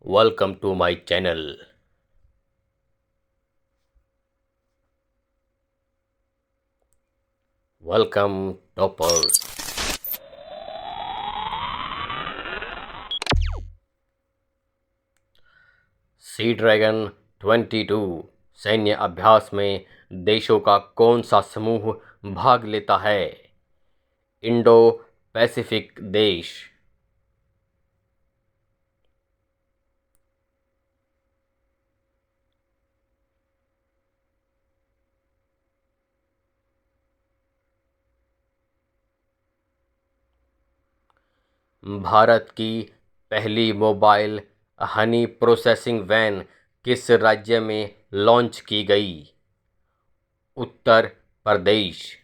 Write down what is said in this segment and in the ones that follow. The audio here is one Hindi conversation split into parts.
Welcome to my channel. Welcome toppers. Sea dragon 22 सैन्य अभ्यास में देशों का कौन सा समूह भाग लेता है? इंडो पैसिफिक देश। भारत की पहली मोबाइल हनी प्रोसेसिंग वैन किस राज्य में लॉन्च की गई? उत्तर प्रदेश।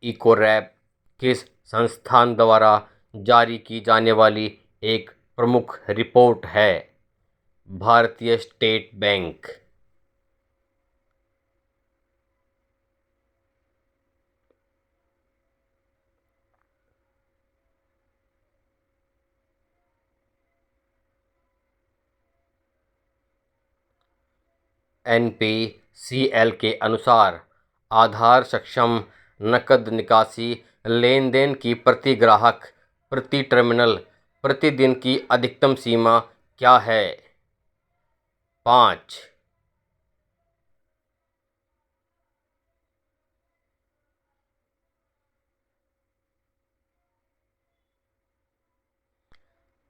इकोरैप किस संस्थान द्वारा जारी की जाने वाली एक प्रमुख रिपोर्ट है? भारतीय स्टेट बैंक। एनपीसीएल के अनुसार आधार सक्षम नकद निकासी लेन देन की प्रति ग्राहक प्रति टर्मिनल प्रतिदिन की अधिकतम सीमा क्या है? 5।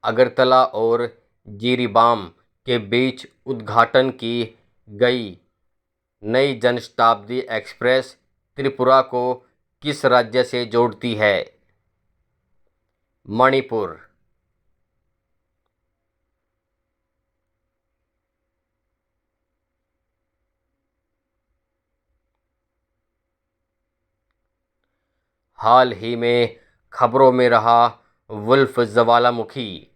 अगरतला और जिरीबाम के बीच उद्घाटन की गई नई जनशताब्दी एक्सप्रेस त्रिपुरा को किस राज्य से जोड़ती है? मणिपुर। हाल ही में खबरों में रहा वुल्फ ज्वालामुखी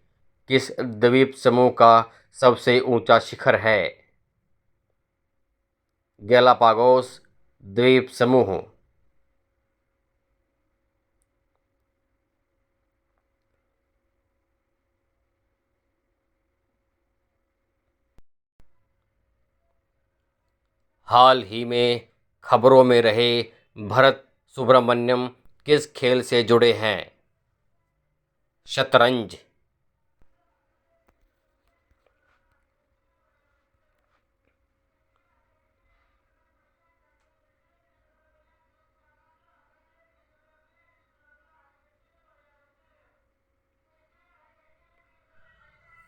किस द्वीप समूह का सबसे ऊंचा शिखर है? गैलापागोस द्वीप समूह। हाल ही में खबरों में रहे भरत सुब्रमण्यम किस खेल से जुड़े हैं? शतरंज।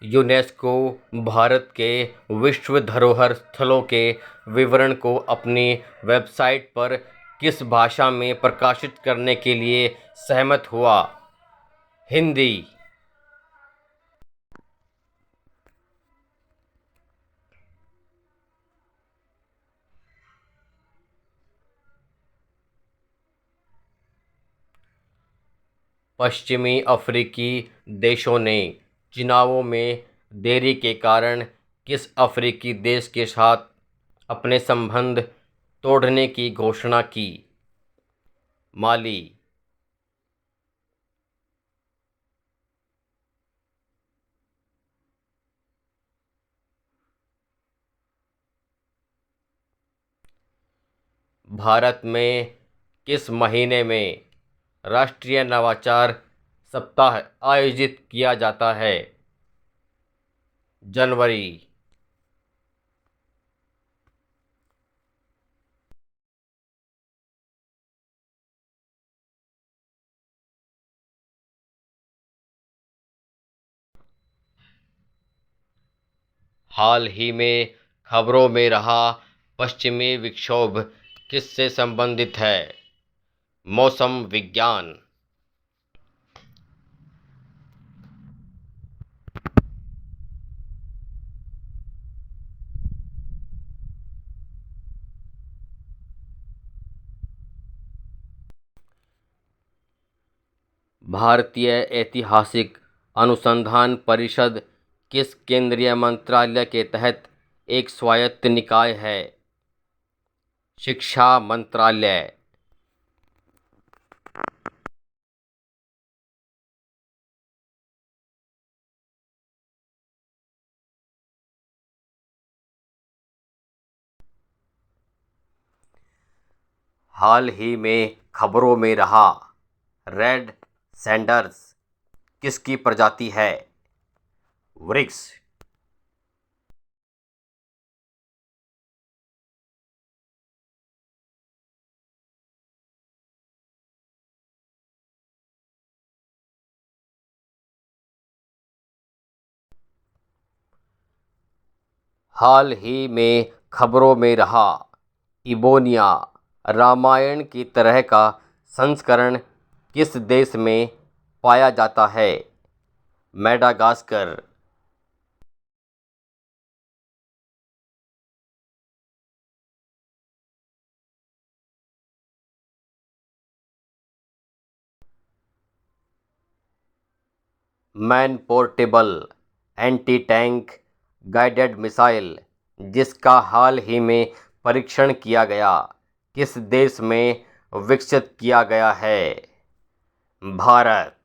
यूनेस्को भारत के विश्व धरोहर स्थलों के विवरण को अपनी वेबसाइट पर किस भाषा में प्रकाशित करने के लिए सहमत हुआ? हिंदी। पश्चिमी अफ्रीकी देशों ने चुनावों में देरी के कारण किस अफ्रीकी देश के साथ अपने संबंध तोड़ने की घोषणा की? माली। भारत में किस महीने में राष्ट्रीय नवाचार सप्ताह आयोजित किया जाता है? जनवरी। हाल ही में खबरों में रहा पश्चिमी विक्षोभ किससे संबंधित है? मौसम विज्ञान। भारतीय ऐतिहासिक अनुसंधान परिषद किस केंद्रीय मंत्रालय के तहत एक स्वायत्त निकाय है? शिक्षा मंत्रालय। हाल ही में खबरों में रहा रेड सैंडर्स किसकी प्रजाति है? वृक्ष। हाल ही में खबरों में रहा इबोनिया रामायण की तरह का संस्करण किस देश में पाया जाता है? Madagascar. Man portable anti tank guided missile जिसका हाल ही में परीक्षण किया गया किस देश में विकसित किया गया है? भारत।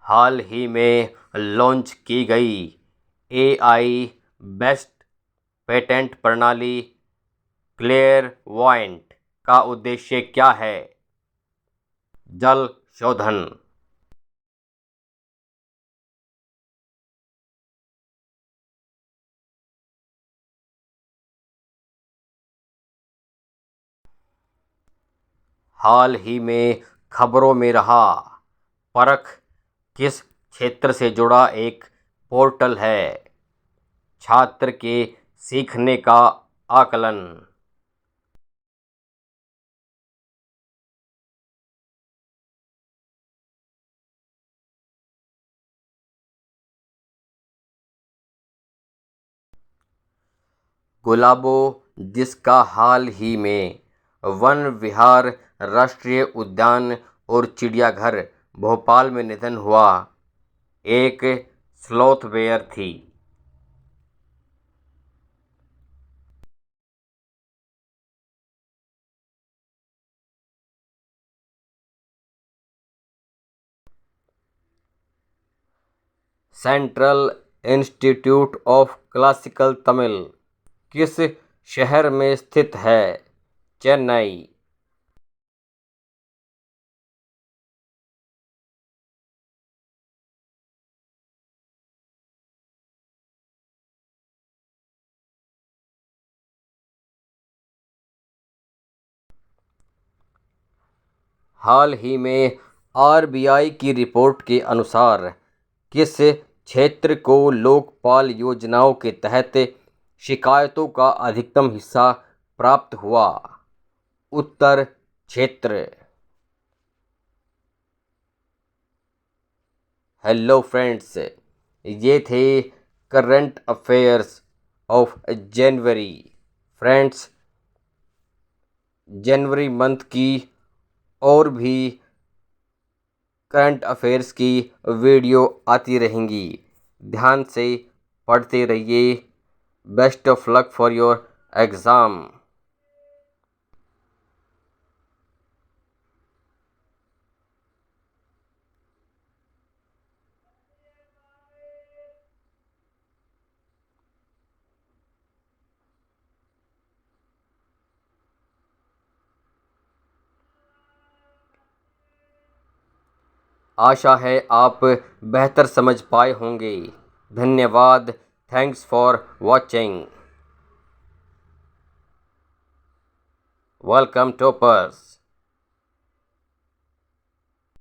हाल ही में लॉन्च की गई एआई बेस्ड पेटेंट प्रणाली क्लेयरवॉयंट का उद्देश्य क्या है? जल शोधन। हाल ही में खबरों में रहा परख किस क्षेत्र से जुड़ा एक पोर्टल है? छात्र के सीखने का आकलन। गुलाबो जिसका हाल ही में वन विहार राष्ट्रीय उद्यान और चिड़ियाघर भोपाल में निधन हुआ एक स्लॉथ बेयर थी। Central institute of classical Tamil किस शहर में स्थित है? चेन्नई। हाल ही में आरबीआई की रिपोर्ट के अनुसार किस क्षेत्र को लोकपाल योजनाओं के तहत शिकायतों का अधिकतम हिस्सा प्राप्त हुआ? उत्तर क्षेत्र। हेलो फ्रेंड्स, ये थे current affairs of January. Friends, January month की और भी करंट अफेयर्स की वीडियो आती रहेंगी। ध्यान से पढ़ते रहिए। Best of luck for your exam. आशा है आप बेहतर समझ पाए होंगे। धन्यवाद। Thanks for watching. Welcome toppers.